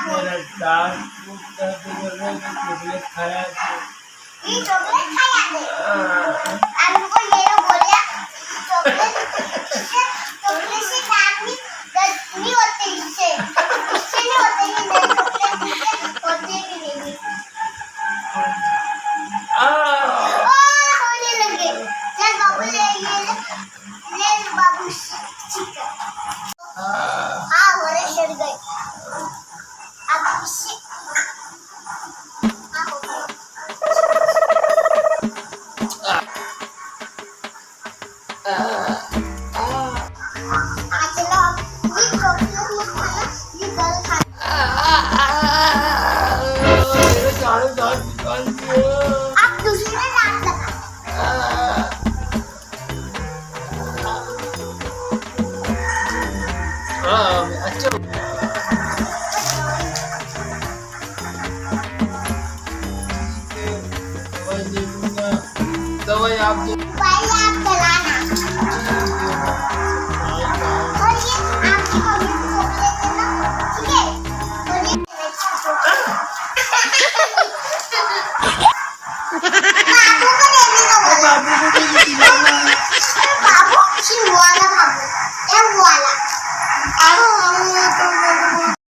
मेरा दांत टूटता तो चॉकलेट खाया ये चॉकलेट खाया थे हमको ये लोग बोला चॉकलेट चॉकलेट से दांत नहीं होते इससे नहीं होते ये चॉकलेट होते भी नहीं होने लगे चल बाबू ले बाबू चिकन हो रहे शर गए अब इससे आप दूसरे में दांत लगा अच्छा दवाई आप मोबाइल आप चलाना और ये आपकी मम्मी को चॉकलेट देना ठीक है और ये बाबू को देने का बोला बाबू को